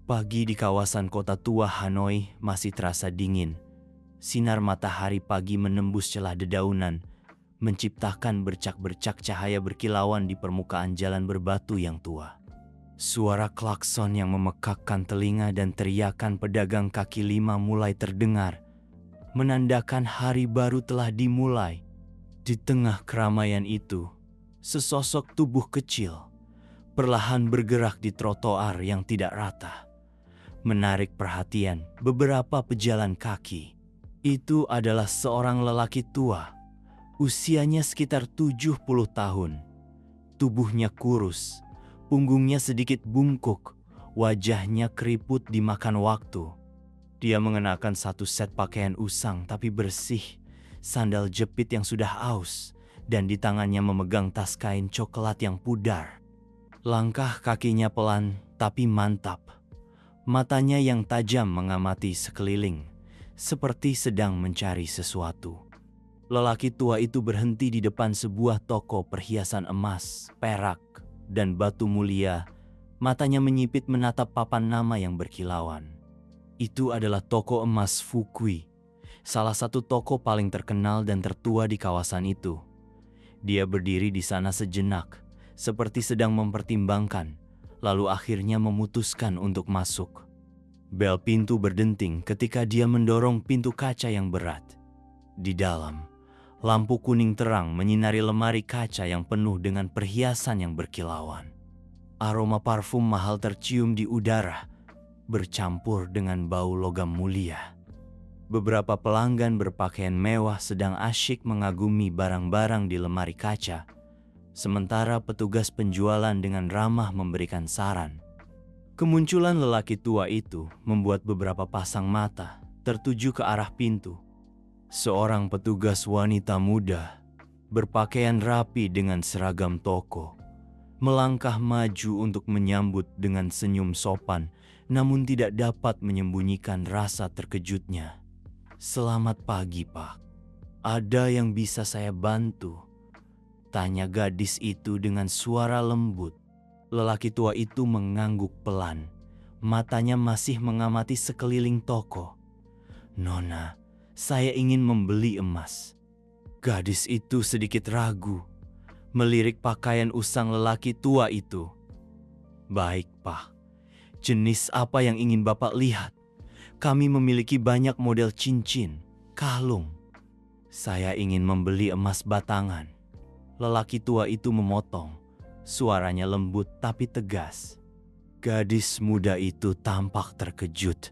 Pagi di kawasan kota tua Hanoi masih terasa dingin. Sinar matahari pagi menembus celah dedaunan, menciptakan bercak-bercak cahaya berkilauan di permukaan jalan berbatu yang tua. Suara klakson yang memekakkan telinga dan teriakan pedagang kaki lima mulai terdengar, menandakan hari baru telah dimulai. Di tengah keramaian itu, sesosok tubuh kecil perlahan bergerak di trotoar yang tidak rata, menarik perhatian beberapa pejalan kaki. Itu adalah seorang lelaki tua, usianya sekitar 70 tahun. Tubuhnya kurus, punggungnya sedikit bungkuk, wajahnya keriput dimakan waktu. Dia mengenakan satu set pakaian usang tapi bersih, sandal jepit yang sudah aus, dan di tangannya memegang tas kain coklat yang pudar. Langkah kakinya pelan tapi mantap. Matanya yang tajam mengamati sekeliling, seperti sedang mencari sesuatu. Lelaki tua itu berhenti di depan sebuah toko perhiasan emas, perak, dan batu mulia. Matanya menyipit menatap papan nama yang berkilauan. Itu adalah toko emas Fukui, salah satu toko paling terkenal dan tertua di kawasan itu. Dia berdiri di sana sejenak, seperti sedang mempertimbangkan, lalu akhirnya memutuskan untuk masuk. Bel pintu berdenting ketika dia mendorong pintu kaca yang berat. Di dalam, lampu kuning terang menyinari lemari kaca yang penuh dengan perhiasan yang berkilauan. Aroma parfum mahal tercium di udara, bercampur dengan bau logam mulia. Beberapa pelanggan berpakaian mewah sedang asyik mengagumi barang-barang di lemari kaca, sementara petugas penjualan dengan ramah memberikan saran. Kemunculan lelaki tua itu membuat beberapa pasang mata tertuju ke arah pintu. Seorang petugas wanita muda, berpakaian rapi dengan seragam toko, melangkah maju untuk menyambut dengan senyum sopan, namun tidak dapat menyembunyikan rasa terkejutnya. "Selamat pagi, Pak. Ada yang bisa saya bantu?" tanya gadis itu dengan suara lembut. Lelaki tua itu mengangguk pelan, matanya masih mengamati sekeliling toko. "Nona, saya ingin membeli emas." Gadis itu sedikit ragu, melirik pakaian usang lelaki tua itu. "Baik, Pak. Jenis apa yang ingin Bapak lihat? Kami memiliki banyak model cincin, kalung." "Saya ingin membeli emas batangan." Lelaki tua itu memotong, suaranya lembut tapi tegas. Gadis muda itu tampak terkejut,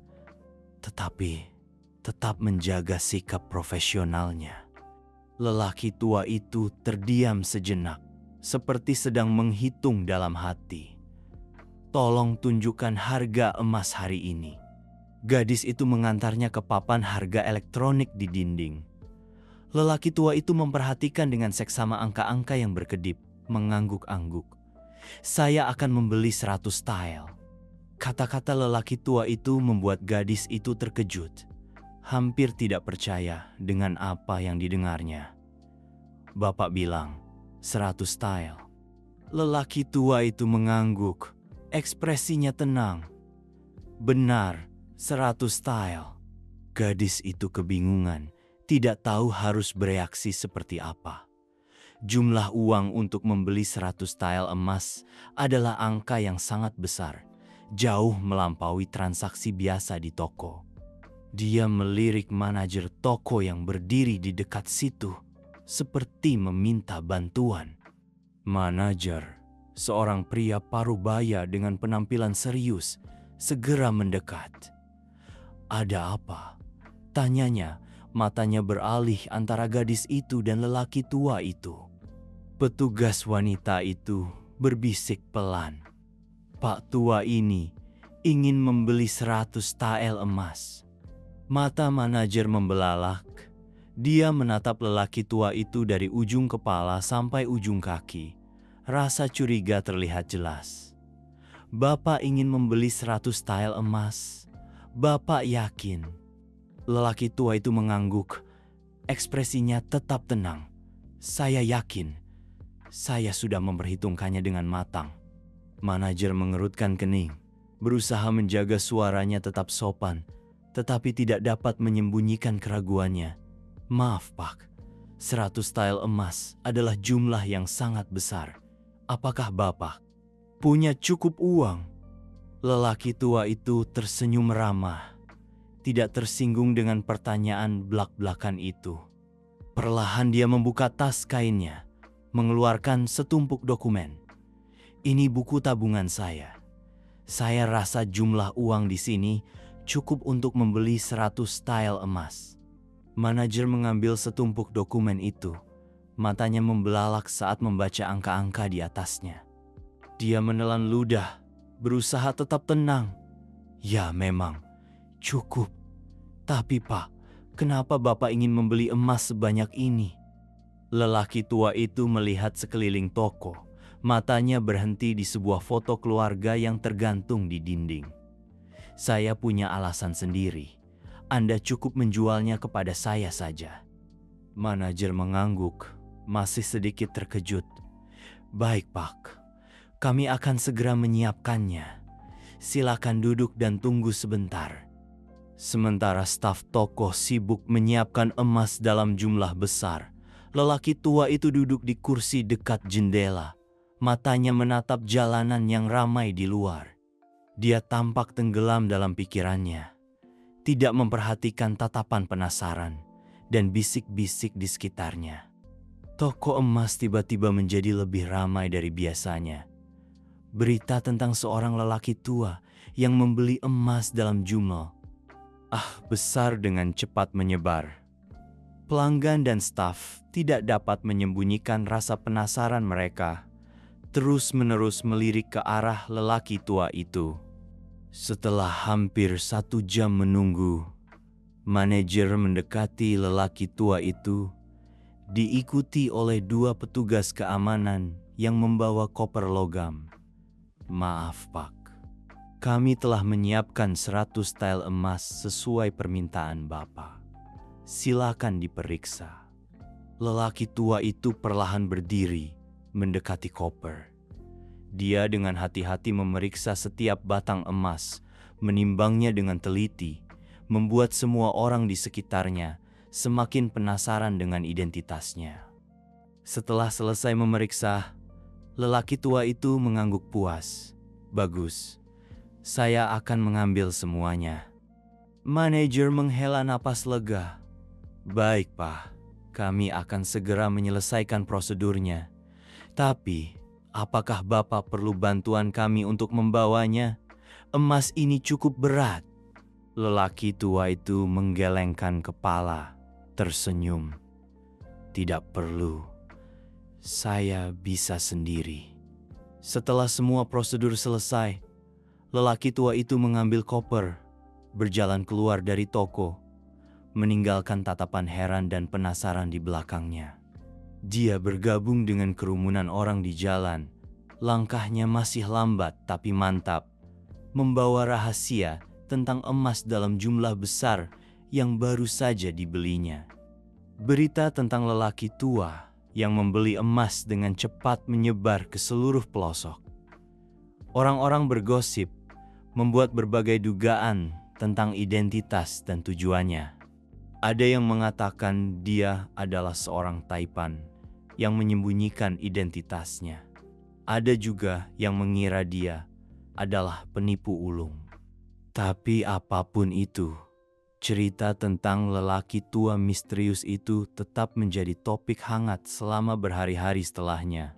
tetapi tetap menjaga sikap profesionalnya. Lelaki tua itu terdiam sejenak, seperti sedang menghitung dalam hati. "Tolong tunjukkan harga emas hari ini." Gadis itu mengantarnya ke papan harga elektronik di dinding. Lelaki tua itu memperhatikan dengan seksama angka-angka yang berkedip, mengangguk-angguk. "Saya akan membeli 100 tile." Kata-kata lelaki tua itu membuat gadis itu terkejut, hampir tidak percaya dengan apa yang didengarnya. "Bapak bilang 100 tile." Lelaki tua itu mengangguk, ekspresinya tenang. "Benar, 100 tile." Gadis itu kebingungan, tidak tahu harus bereaksi seperti apa. Jumlah uang untuk membeli 100 tile emas adalah angka yang sangat besar, jauh melampaui transaksi biasa di toko. Dia melirik manajer toko yang berdiri di dekat situ, seperti meminta bantuan. Manajer, seorang pria parubaya dengan penampilan serius, segera mendekat. "Ada apa?" tanyanya, matanya beralih antara gadis itu dan lelaki tua itu. Petugas wanita itu berbisik pelan. "Pak tua ini ingin membeli 100 tael emas." Mata manajer membelalak. Dia menatap lelaki tua itu dari ujung kepala sampai ujung kaki. Rasa curiga terlihat jelas. "Bapak ingin membeli 100 tael emas? Bapak yakin?" Lelaki tua itu mengangguk, ekspresinya tetap tenang. "Saya yakin. Saya sudah memperhitungkannya dengan matang." Manajer mengerutkan kening. berusaha menjaga suaranya tetap sopan, tetapi tidak dapat menyembunyikan keraguannya. Maaf Pak, 100 style emas adalah jumlah yang sangat besar. Apakah Bapak punya cukup uang? Lelaki tua itu tersenyum ramah, tidak tersinggung dengan pertanyaan blak-blakan itu. Perlahan dia membuka tas kainnya, mengeluarkan setumpuk dokumen. Ini buku tabungan saya. Saya rasa jumlah uang di sini cukup untuk membeli 100 style emas. Manajer mengambil setumpuk dokumen itu. Matanya membelalak saat membaca angka-angka di atasnya. Dia menelan ludah, berusaha tetap tenang. Ya memang, cukup. Tapi Pak, kenapa Bapak ingin membeli emas sebanyak ini? Lelaki tua itu melihat sekeliling toko. Matanya berhenti di sebuah foto keluarga yang tergantung di dinding. Saya punya alasan sendiri. Anda cukup menjualnya kepada saya saja. Manajer mengangguk, masih sedikit terkejut. Baik Pak, kami akan segera menyiapkannya. Silakan duduk dan tunggu sebentar. Sementara staf toko sibuk menyiapkan emas dalam jumlah besar, lelaki tua itu duduk di kursi dekat jendela. Matanya menatap jalanan yang ramai di luar. Dia tampak tenggelam dalam pikirannya, tidak memperhatikan tatapan penasaran dan bisik-bisik di sekitarnya. Toko emas tiba-tiba menjadi lebih ramai dari biasanya. Berita tentang seorang lelaki tua yang membeli emas dalam jumlah besar dengan cepat menyebar. Pelanggan dan staf tidak dapat menyembunyikan rasa penasaran mereka, terus-menerus melirik ke arah lelaki tua itu. Setelah hampir 1 jam menunggu, manajer mendekati lelaki tua itu, diikuti oleh 2 petugas keamanan yang membawa koper logam. Maaf Pak, kami telah menyiapkan 100 style emas sesuai permintaan Bapak. Silakan diperiksa. Lelaki tua itu perlahan berdiri, mendekati koper. Dia dengan hati-hati memeriksa setiap batang emas, menimbangnya dengan teliti, membuat semua orang di sekitarnya semakin penasaran dengan identitasnya. Setelah selesai memeriksa, lelaki tua itu mengangguk puas. Bagus, saya akan mengambil semuanya. Manajer menghela napas lega. Baik Pak, kami akan segera menyelesaikan prosedurnya. Tapi, apakah Bapak perlu bantuan kami untuk membawanya? Emas ini cukup berat. Lelaki tua itu menggelengkan kepala, tersenyum. Tidak perlu, saya bisa sendiri. Setelah semua prosedur selesai, lelaki tua itu mengambil koper, berjalan keluar dari toko, meninggalkan tatapan heran dan penasaran di belakangnya. Dia bergabung dengan kerumunan orang di jalan. Langkahnya masih lambat tapi mantap, membawa rahasia tentang emas dalam jumlah besar yang baru saja dibelinya. Berita tentang lelaki tua yang membeli emas dengan cepat menyebar ke seluruh pelosok. Orang-orang bergosip, membuat berbagai dugaan tentang identitas dan tujuannya. Ada yang mengatakan dia adalah seorang taipan yang menyembunyikan identitasnya. Ada juga yang mengira dia adalah penipu ulung. Tapi apapun itu, cerita tentang lelaki tua misterius itu tetap menjadi topik hangat selama berhari-hari setelahnya.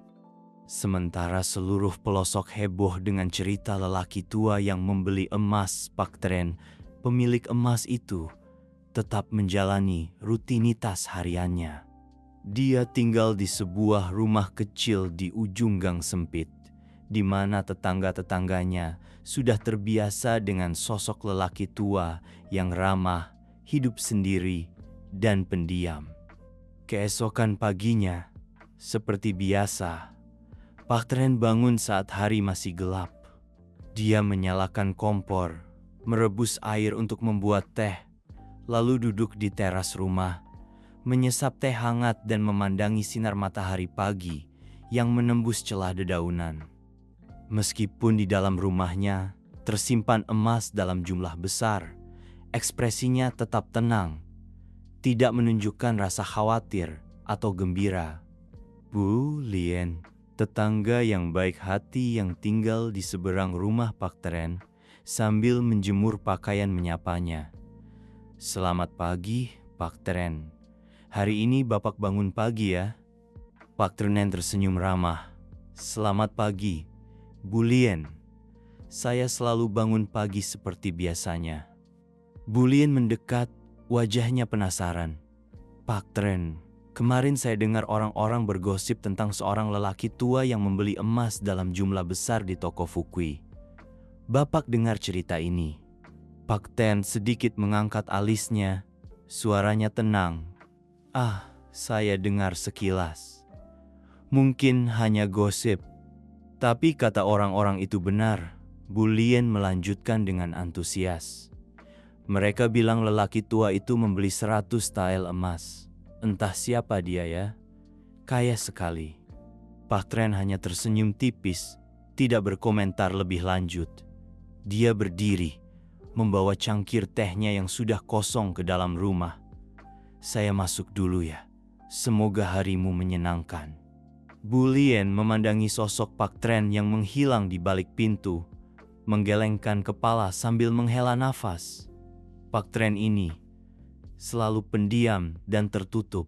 Sementara seluruh pelosok heboh dengan cerita lelaki tua yang membeli emas, Pak Tren, pemilik emas itu, tetap menjalani rutinitas hariannya. Dia tinggal di sebuah rumah kecil di ujung gang sempit, di mana tetangga-tetangganya sudah terbiasa dengan sosok lelaki tua yang ramah, hidup sendiri, dan pendiam. Keesokan paginya, seperti biasa, Pak Tren bangun saat hari masih gelap. Dia menyalakan kompor, merebus air untuk membuat teh, lalu duduk di teras rumah, menyesap teh hangat dan memandangi sinar matahari pagi yang menembus celah dedaunan. Meskipun di dalam rumahnya tersimpan emas dalam jumlah besar. Ekspresinya tetap tenang, tidak menunjukkan rasa khawatir atau gembira. Bu Lien, tetangga yang baik hati yang tinggal di seberang rumah Pak Tren, sambil menjemur pakaian menyapanya. Selamat pagi, Pak Tren. Hari ini Bapak bangun pagi ya? Pak Tren tersenyum ramah. Selamat pagi, Bu Lien. Saya selalu bangun pagi seperti biasanya. Bu Lien mendekat, wajahnya penasaran. Pak Tren, kemarin saya dengar orang-orang bergosip tentang seorang lelaki tua yang membeli emas dalam jumlah besar di toko Fukui. Bapak dengar cerita ini. Pak Tren sedikit mengangkat alisnya, suaranya tenang. Ah, saya dengar sekilas. Mungkin hanya gosip. Tapi kata orang-orang itu benar, Bu Lien melanjutkan dengan antusias. Mereka bilang lelaki tua itu membeli 100 tael emas. Entah siapa dia ya. Kaya sekali. Pak Tren hanya tersenyum tipis, tidak berkomentar lebih lanjut. Dia berdiri, membawa cangkir tehnya yang sudah kosong ke dalam rumah. Saya masuk dulu ya. Semoga harimu menyenangkan. Bu Lien memandangi sosok Pak Tren yang menghilang di balik pintu, menggelengkan kepala sambil menghela nafas. Pak Tren ini selalu pendiam dan tertutup.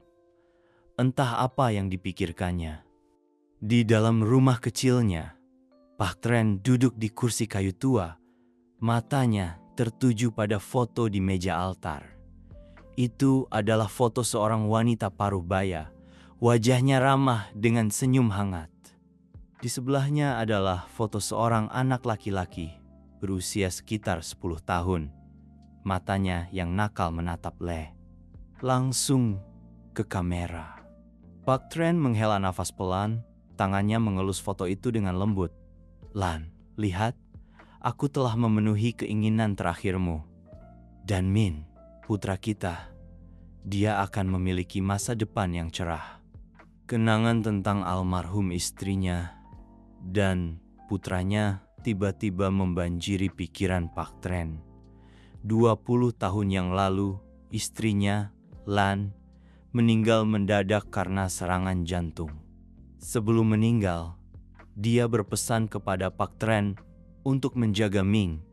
Entah apa yang dipikirkannya. Di dalam rumah kecilnya, Pak Tren duduk di kursi kayu tua. Matanya tertuju pada foto di meja altar. Itu adalah foto seorang wanita paruh baya. Wajahnya ramah dengan senyum hangat. Di sebelahnya adalah foto seorang anak laki-laki berusia sekitar 10 tahun. Matanya yang nakal menatap Le. Langsung ke kamera. Pak Tren menghela nafas pelan, tangannya mengelus foto itu dengan lembut. Lan, lihat, aku telah memenuhi keinginan terakhirmu. Dan Min, putra kita, dia akan memiliki masa depan yang cerah. Kenangan tentang almarhum istrinya dan putranya tiba-tiba membanjiri pikiran Pak Tren. 20 tahun yang lalu, istrinya, Lan, meninggal mendadak karena serangan jantung. Sebelum meninggal, dia berpesan kepada Pak Tren untuk menjaga Ming,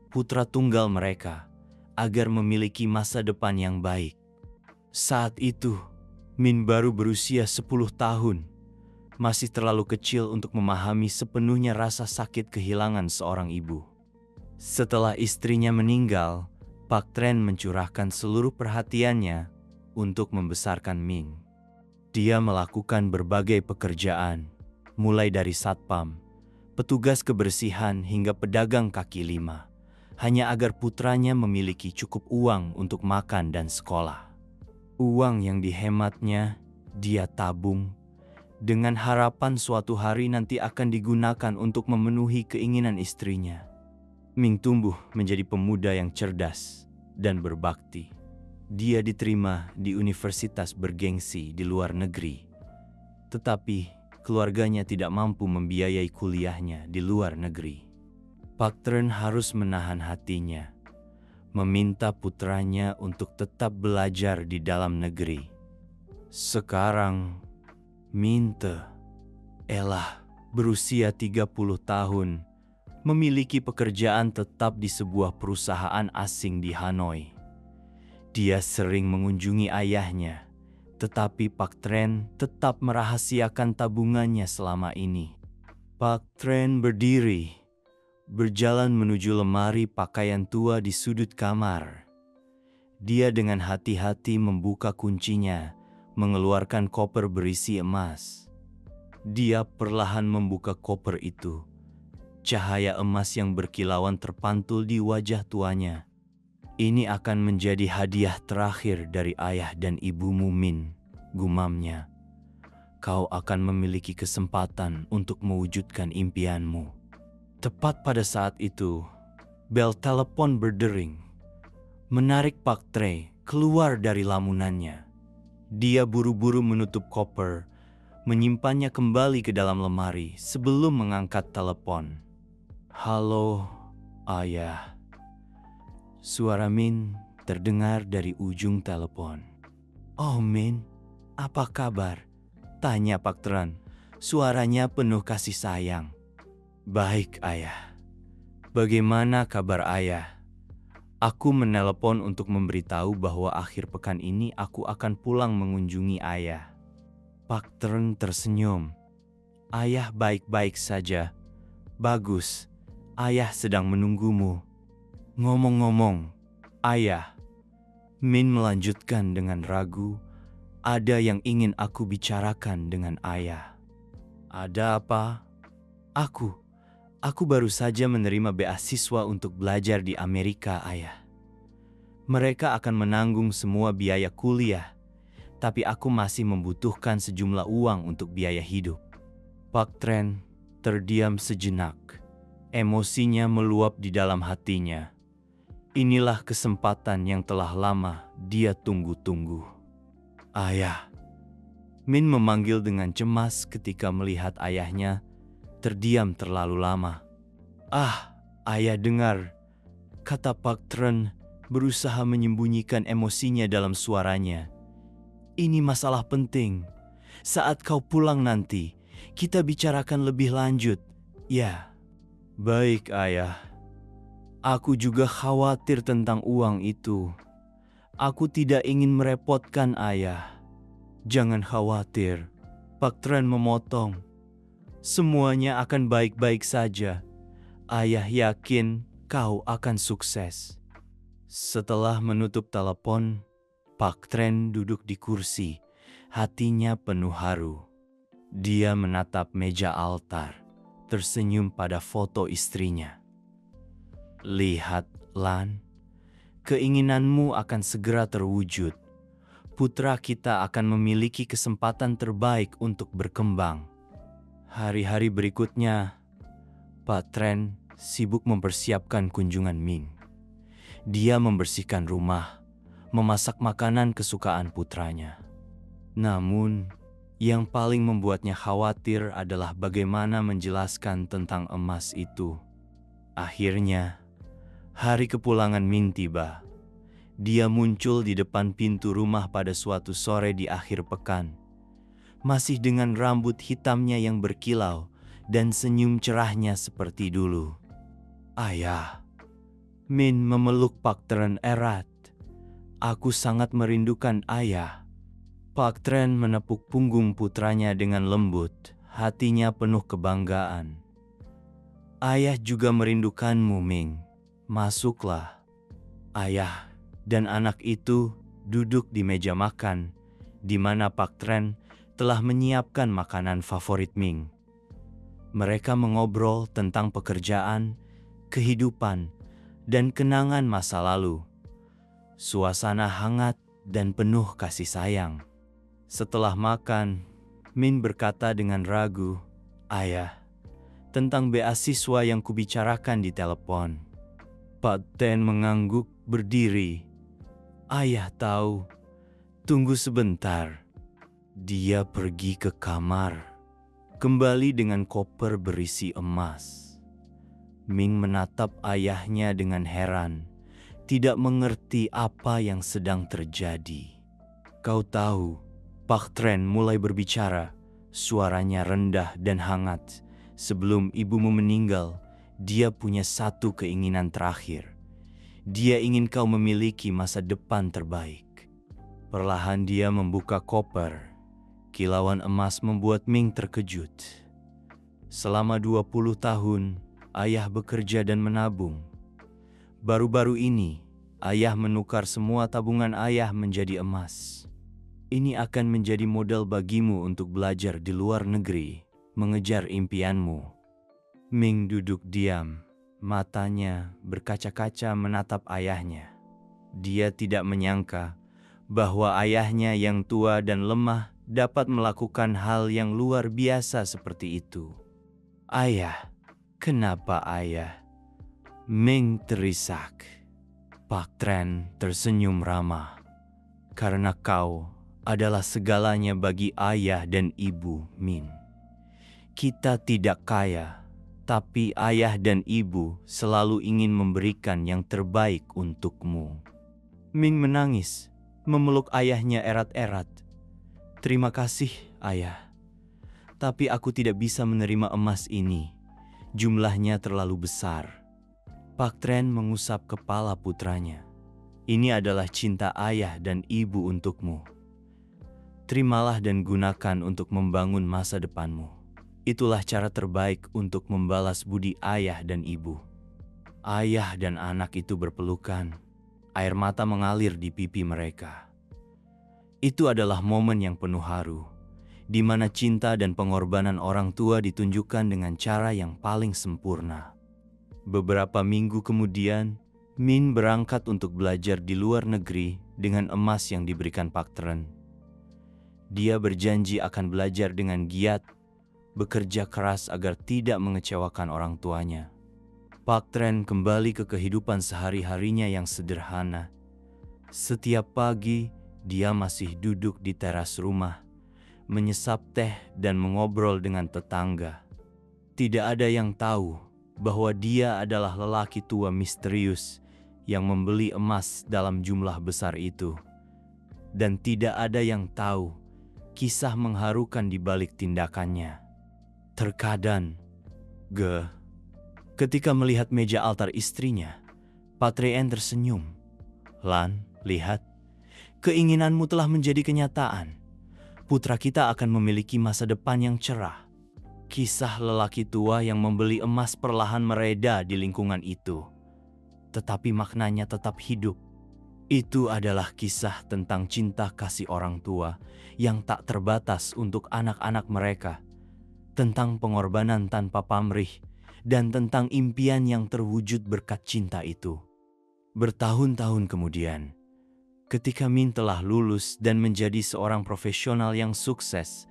putra tunggal mereka, agar memiliki masa depan yang baik. Saat itu, Min baru berusia 10 tahun, masih terlalu kecil untuk memahami sepenuhnya rasa sakit kehilangan seorang ibu. Setelah istrinya meninggal, Pak Tren mencurahkan seluruh perhatiannya untuk membesarkan Ming. Dia melakukan berbagai pekerjaan, mulai dari satpam, petugas kebersihan hingga pedagang kaki lima, hanya agar putranya memiliki cukup uang untuk makan dan sekolah. Uang yang dihematnya, dia tabung, dengan harapan suatu hari nanti akan digunakan untuk memenuhi keinginan istrinya. Ming tumbuh menjadi pemuda yang cerdas dan berbakti. Dia diterima di universitas bergengsi di luar negeri. Tetapi keluarganya tidak mampu membiayai kuliahnya di luar negeri. Pak Tren harus menahan hatinya, meminta putranya untuk tetap belajar di dalam negeri. Sekarang, Minte, Ella, berusia 30 tahun, memiliki pekerjaan tetap di sebuah perusahaan asing di Hanoi. Dia sering mengunjungi ayahnya, tetapi Pak Tren tetap merahasiakan tabungannya selama ini. Pak Tren berdiri, berjalan menuju lemari pakaian tua di sudut kamar. Dia dengan hati-hati membuka kuncinya, mengeluarkan koper berisi emas. Dia perlahan membuka koper itu. Cahaya emas yang berkilauan terpantul di wajah tuanya. Ini akan menjadi hadiah terakhir dari ayah dan ibumu, Min, gumamnya. Kau akan memiliki kesempatan untuk mewujudkan impianmu. Tepat pada saat itu, bel telepon berdering, menarik Pak Tren keluar dari lamunannya. Dia buru-buru menutup koper, menyimpannya kembali ke dalam lemari sebelum mengangkat telepon. Halo, Ayah. Suara Min terdengar dari ujung telepon. Oh Min, apa kabar? Tanya Pak Tren. Suaranya penuh kasih sayang. Baik ayah. Bagaimana kabar ayah? Aku menelepon untuk memberitahu bahwa akhir pekan ini aku akan pulang mengunjungi ayah. Pak Tren tersenyum. Ayah baik-baik saja. Bagus, ayah sedang menunggumu. Ngomong-ngomong, ayah. Min melanjutkan dengan ragu. Ada yang ingin aku bicarakan dengan ayah. Ada apa? Aku baru saja menerima beasiswa untuk belajar di Amerika, ayah. Mereka akan menanggung semua biaya kuliah, tapi aku masih membutuhkan sejumlah uang untuk biaya hidup. Pak Tren terdiam sejenak. Emosinya meluap di dalam hatinya. Inilah kesempatan yang telah lama dia tunggu-tunggu. Ayah. Min memanggil dengan cemas ketika melihat ayahnya terdiam terlalu lama. Ayah dengar, kata Pak Tren berusaha menyembunyikan emosinya dalam suaranya. Ini masalah penting. Saat kau pulang nanti, kita bicarakan lebih lanjut. Ya, baik ayah. Aku juga khawatir tentang uang itu. Aku tidak ingin merepotkan ayah. Jangan khawatir, Pak Tren memotong. Semuanya akan baik-baik saja. Ayah yakin kau akan sukses. Setelah menutup telepon, Pak Tren duduk di kursi. Hatinya penuh haru. Dia menatap meja altar, tersenyum pada foto istrinya. Lihat, Lan, keinginanmu akan segera terwujud. Putra kita akan memiliki kesempatan terbaik untuk berkembang. Hari-hari berikutnya, Pak Tren sibuk mempersiapkan kunjungan Ming. Dia membersihkan rumah, memasak makanan kesukaan putranya. Namun, yang paling membuatnya khawatir adalah bagaimana menjelaskan tentang emas itu. Akhirnya, hari kepulangan Ming tiba. Dia muncul di depan pintu rumah pada suatu sore di akhir pekan. Masih dengan rambut hitamnya yang berkilau dan senyum cerahnya seperti dulu. Ayah. Min memeluk Pak Tren erat. Aku sangat merindukan ayah. Pak Tren menepuk punggung putranya dengan lembut, hatinya penuh kebanggaan. Ayah juga merindukanmu, Ming. Masuklah. Ayah dan anak itu duduk di meja makan, di mana Pak Tren telah menyiapkan makanan favorit Ming. Mereka mengobrol tentang pekerjaan, kehidupan, dan kenangan masa lalu. Suasana hangat dan penuh kasih sayang. Setelah makan, Min berkata dengan ragu, Ayah, tentang beasiswa yang kubicarakan di telepon. Pak Tren mengangguk berdiri. Ayah tahu. Tunggu sebentar. Dia pergi ke kamar. Kembali dengan koper berisi emas. Ming menatap ayahnya dengan heran. Tidak mengerti apa yang sedang terjadi. Kau tahu, Pak Tren mulai berbicara. Suaranya rendah dan hangat. Sebelum ibumu meninggal, dia punya satu keinginan terakhir. Dia ingin kau memiliki masa depan terbaik. Perlahan dia membuka koper. Kilauan emas membuat Ming terkejut. Selama 20 tahun, ayah bekerja dan menabung. Baru-baru ini, ayah menukar semua tabungan ayah menjadi emas. Ini akan menjadi modal bagimu untuk belajar di luar negeri, mengejar impianmu. Ming duduk diam, matanya berkaca-kaca menatap ayahnya. Dia tidak menyangka bahwa ayahnya yang tua dan lemah dapat melakukan hal yang luar biasa seperti itu. Ayah, kenapa ayah? Ming terisak. Pak Tren tersenyum ramah. Karena kau adalah segalanya bagi ayah dan ibu, Min. Kita tidak kaya, Tapi ayah dan ibu selalu ingin memberikan yang terbaik untukmu. Ming menangis, memeluk ayahnya erat-erat. Terima kasih, ayah. Tapi aku tidak bisa menerima emas ini. Jumlahnya terlalu besar. Pak Tren mengusap kepala putranya. Ini adalah cinta ayah dan ibu untukmu. Terimalah dan gunakan untuk membangun masa depanmu. Itulah cara terbaik untuk membalas budi ayah dan ibu. Ayah dan anak itu berpelukan. Air mata mengalir di pipi mereka. Itu adalah momen yang penuh haru, di mana cinta dan pengorbanan orang tua ditunjukkan dengan cara yang paling sempurna. Beberapa minggu kemudian, Min berangkat untuk belajar di luar negeri dengan emas yang diberikan Pak Tren. Dia berjanji akan belajar dengan giat, bekerja keras agar tidak mengecewakan orang tuanya. Pak Tren kembali ke kehidupan sehari-harinya yang sederhana. Setiap pagi, dia masih duduk di teras rumah, menyesap teh dan mengobrol dengan tetangga. Tidak ada yang tahu bahwa dia adalah lelaki tua misterius yang membeli emas dalam jumlah besar itu. Dan tidak ada yang tahu kisah mengharukan di balik tindakannya. Terkadang, ketika melihat meja altar istrinya, Pak Tren tersenyum. Lan, lihat, keinginanmu telah menjadi kenyataan. Putra kita akan memiliki masa depan yang cerah. Kisah lelaki tua yang membeli emas perlahan mereda di lingkungan itu. Tetapi maknanya tetap hidup. Itu adalah kisah tentang cinta kasih orang tua yang tak terbatas untuk anak-anak mereka. Tentang pengorbanan tanpa pamrih, dan tentang impian yang terwujud berkat cinta itu. Bertahun-tahun kemudian, ketika Min telah lulus dan menjadi seorang profesional yang sukses,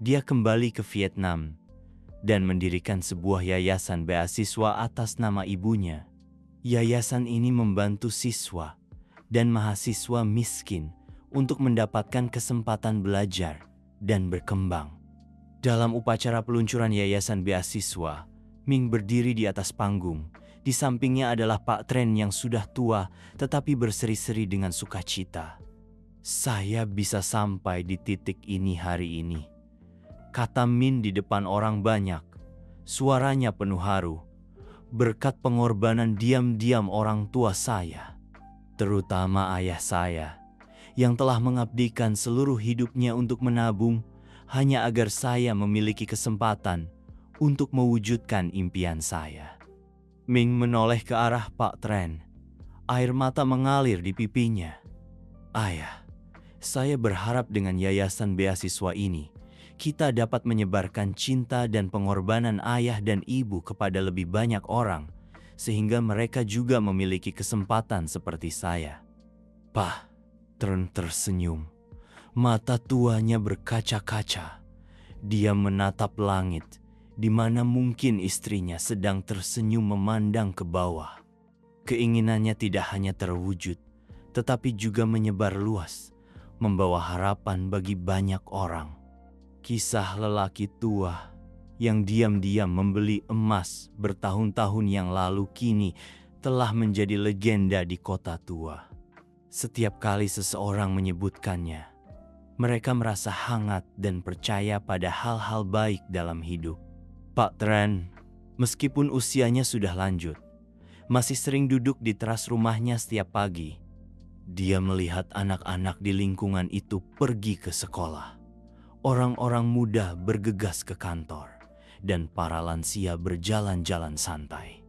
dia kembali ke Vietnam dan mendirikan sebuah yayasan beasiswa atas nama ibunya. Yayasan ini membantu siswa dan mahasiswa miskin untuk mendapatkan kesempatan belajar dan berkembang. Dalam upacara peluncuran yayasan beasiswa, Ming berdiri di atas panggung. Di sampingnya adalah Pak Tren yang sudah tua tetapi berseri-seri dengan sukacita. Saya bisa sampai di titik ini hari ini, kata Min di depan orang banyak. Suaranya penuh haru, berkat pengorbanan diam-diam orang tua saya, terutama ayah saya, yang telah mengabdikan seluruh hidupnya untuk menabung hanya agar saya memiliki kesempatan untuk mewujudkan impian saya. Ming menoleh ke arah Pak Tren. Air mata mengalir di pipinya. Ayah, saya berharap dengan yayasan beasiswa ini, kita dapat menyebarkan cinta dan pengorbanan ayah dan ibu kepada lebih banyak orang, sehingga mereka juga memiliki kesempatan seperti saya. Pak Tren tersenyum. Mata tuanya berkaca-kaca. Dia menatap langit, di mana mungkin istrinya sedang tersenyum memandang ke bawah. Keinginannya tidak hanya terwujud, tetapi juga menyebar luas, membawa harapan bagi banyak orang. Kisah lelaki tua yang diam-diam membeli emas bertahun-tahun yang lalu kini telah menjadi legenda di kota tua. Setiap kali seseorang menyebutkannya, mereka merasa hangat dan percaya pada hal-hal baik dalam hidup. Pak Tren, meskipun usianya sudah lanjut, masih sering duduk di teras rumahnya setiap pagi. Dia melihat anak-anak di lingkungan itu pergi ke sekolah. Orang-orang muda bergegas ke kantor, dan para lansia berjalan-jalan santai.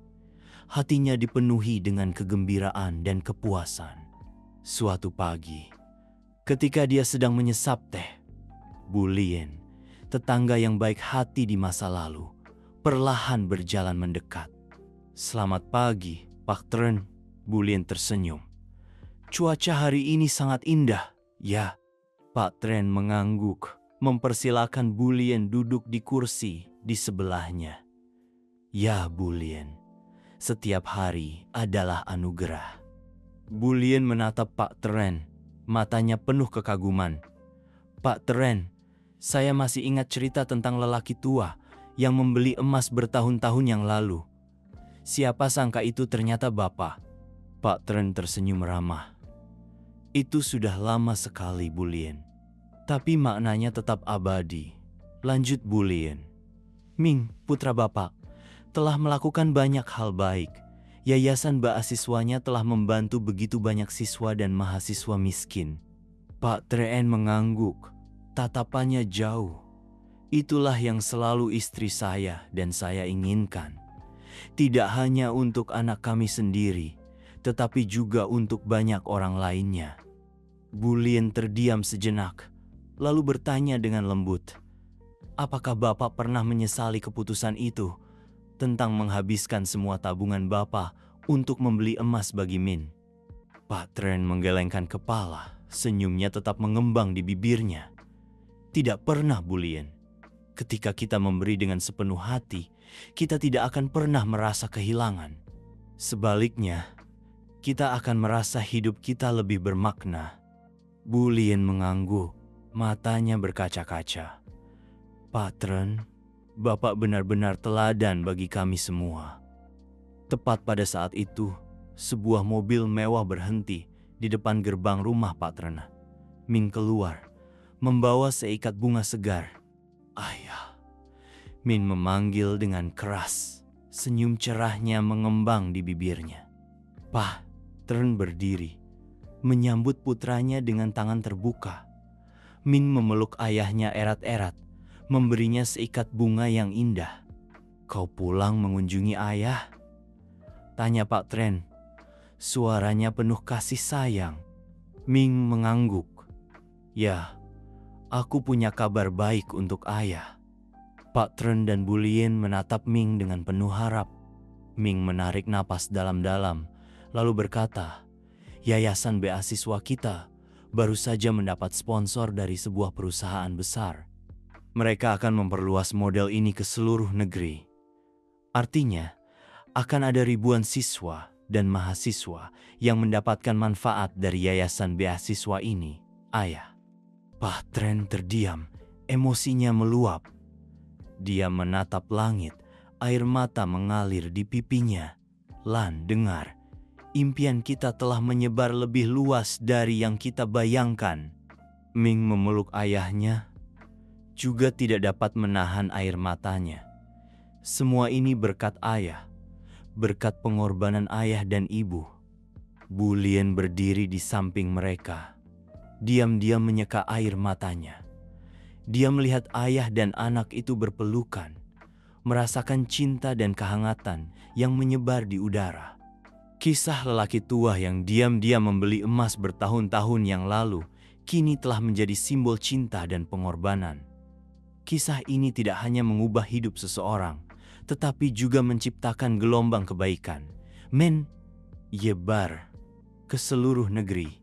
Hatinya dipenuhi dengan kegembiraan dan kepuasan. Suatu pagi, ketika dia sedang menyesap teh, Bu Lien, tetangga yang baik hati di masa lalu, perlahan berjalan mendekat. Selamat pagi, Pak Tren, Bu Lien tersenyum. Cuaca hari ini sangat indah, ya. Pak Tren mengangguk, mempersilakan Bu Lien duduk di kursi di sebelahnya. Ya, Bu Lien, setiap hari adalah anugerah. Bu Lien menatap Pak Tren, matanya penuh kekaguman. Pak Tren, saya masih ingat cerita tentang lelaki tua yang membeli emas bertahun-tahun yang lalu. Siapa sangka itu ternyata Bapak. Pak Tren tersenyum ramah. Itu sudah lama sekali, Bu Lien. Tapi maknanya tetap abadi. Lanjut Bu Lien. Ming, putra Bapak, telah melakukan banyak hal baik. Yayasan beasiswanya telah membantu begitu banyak siswa dan mahasiswa miskin. Pak Tren mengangguk. Tatapannya jauh. Itulah yang selalu istri saya dan saya inginkan. Tidak hanya untuk anak kami sendiri, tetapi juga untuk banyak orang lainnya. Bu Lien terdiam sejenak, lalu bertanya dengan lembut, apakah Bapak pernah menyesali keputusan itu tentang menghabiskan semua tabungan Bapak untuk membeli emas bagi Min? Pak Tren menggelengkan kepala, senyumnya tetap mengembang di bibirnya. Tidak pernah, Bu Lien. Ketika kita memberi dengan sepenuh hati, kita tidak akan pernah merasa kehilangan. Sebaliknya, kita akan merasa hidup kita lebih bermakna. Bu Lien mengangguk, matanya berkaca-kaca. Pak Tren, Bapak benar-benar teladan bagi kami semua. Tepat pada saat itu, sebuah mobil mewah berhenti di depan gerbang rumah Pak Tren. Ming keluar, membawa seikat bunga segar. Ayah, Min memanggil dengan keras. Senyum cerahnya mengembang di bibirnya. Pak Tren berdiri, menyambut putranya dengan tangan terbuka. Min memeluk ayahnya erat-erat, memberinya seikat bunga yang indah. Kau pulang mengunjungi ayah? Tanya Pak Tren. Suaranya penuh kasih sayang. Ming mengangguk. Ya, aku punya kabar baik untuk ayah. Pak Tren dan Bu Lien menatap Ming dengan penuh harap. Ming menarik napas dalam-dalam, lalu berkata, yayasan beasiswa kita baru saja mendapat sponsor dari sebuah perusahaan besar. Mereka akan memperluas model ini ke seluruh negeri. Artinya, akan ada ribuan siswa dan mahasiswa yang mendapatkan manfaat dari yayasan beasiswa ini, ayah. Pak Tren terdiam, emosinya meluap. Dia menatap langit, air mata mengalir di pipinya. Lan, dengar, impian kita telah menyebar lebih luas dari yang kita bayangkan. Ming memeluk ayahnya, juga tidak dapat menahan air matanya. Semua ini berkat ayah, berkat pengorbanan ayah dan ibu. Bu Lien berdiri di samping mereka. Diam-diam menyeka air matanya. Dia melihat ayah dan anak itu berpelukan, merasakan cinta dan kehangatan yang menyebar di udara. Kisah lelaki tua yang diam-diam membeli emas bertahun-tahun yang lalu kini telah menjadi simbol cinta dan pengorbanan. Kisah ini tidak hanya mengubah hidup seseorang, tetapi juga menciptakan gelombang kebaikan. Menyebar ke seluruh negeri.